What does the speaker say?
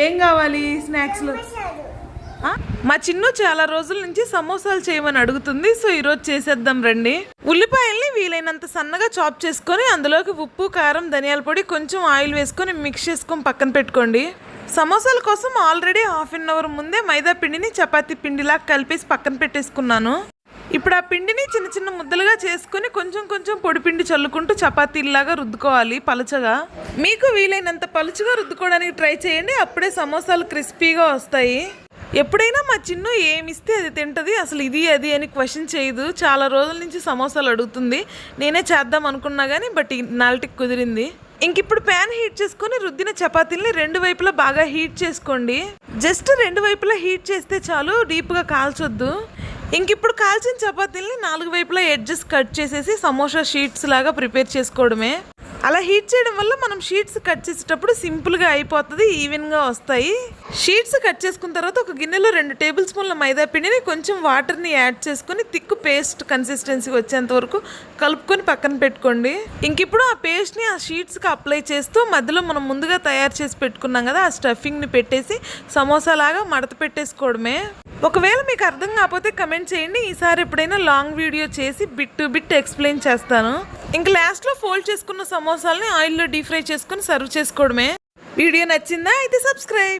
ఏం కావాలి స్నాక్స్లో? మా చిన్ను చాలా రోజుల నుంచి సమోసాలు చేయమని అడుగుతుంది. సో ఈరోజు చేసేద్దాం రండి. ఉల్లిపాయల్ని వీలైనంత సన్నగా చాప్ చేసుకొని అందులోకి ఉప్పు, కారం, ధనియాల పొడి, కొంచెం ఆయిల్ వేసుకొని మిక్స్ చేసుకొని పక్కన పెట్టుకోండి. సమోసాల కోసం ఆల్రెడీ 1/2 అవర్ ముందే మైదా పిండిని చపాతీ పిండిలా కలిపేసి పక్కన పెట్టేసుకున్నాను. ఇప్పుడు ఆ పిండిని చిన్న చిన్న ముద్దలుగా చేసుకుని కొంచెం కొంచెం పొడి పిండి చల్లుకుంటూ చపాతీలాగా రుద్దుకోవాలి పలుచగా. మీకు వీలైనంత పలుచగా రుద్దుకోవడానికి ట్రై చేయండి, అప్పుడే సమోసాలు క్రిస్పీగా వస్తాయి. ఎప్పుడైనా మా చిన్ను ఏమిస్తే అది తింటుంది, అసలు ఇది అది అని క్వశ్చన్ చేయదు. చాలా రోజుల నుంచి సమోసాలు అడుగుతుంది. నేనే చేద్దాం అనుకున్నా కానీ బట్ నాలుటికి కుదిరింది. ఇంక ఇప్పుడు ప్యాన్ హీట్ చేసుకొని రుద్దిన చపాతీల్ని 2 వైపులా బాగా హీట్ చేసుకోండి. జస్ట్ 2 వైపులా హీట్ చేస్తే చాలు, డీప్గా కాల్చొద్దు. ఇంక ఇప్పుడు కాల్చిన చపాతీల్ని 4 వైపులా ఎడ్జెస్ కట్ చేసేసి సమోసా షీట్స్ లాగా ప్రిపేర్ చేసుకోవడమే. అలా హీట్ చేయడం వల్ల మనం షీట్స్ కట్ చేసేటప్పుడు సింపుల్గా అయిపోతుంది, ఈవెన్గా వస్తాయి. షీట్స్ కట్ చేసుకున్న తర్వాత ఒక గిన్నెలో 2 టేబుల్ స్పూన్ల మైదా పిండిని కొంచెం వాటర్ని యాడ్ చేసుకొని థిక్ పేస్ట్ కన్సిస్టెన్సీ వచ్చేంత వరకు కలుపుకొని పక్కన పెట్టుకోండి. ఇంక ఇప్పుడు ఆ పేస్ట్ని ఆ షీట్స్కి అప్లై చేస్తూ మధ్యలో మనం ముందుగా తయారు చేసి పెట్టుకున్నాం కదా, ఆ స్టఫింగ్ని పెట్టేసి సమోసాలాగా మడత పెట్టేసుకోవడమే. ఒకవేళ మీకు అర్థం కాకపోతే కమెంట్ చేయండి, ఈసారి ఎప్పుడైనా లాంగ్ వీడియో చేసి బిట్ టు బిట్ ఎక్స్ప్లెయిన్ చేస్తాను. ఇంక లాస్ట్లో ఫోల్డ్ చేసుకున్న సమోసాలని ఆయిల్లో డీప్ ఫ్రై చేసుకొని సర్వ్ చేసుకోవడమే. వీడియో నచ్చిందా? అయితే సబ్స్క్రైబ్.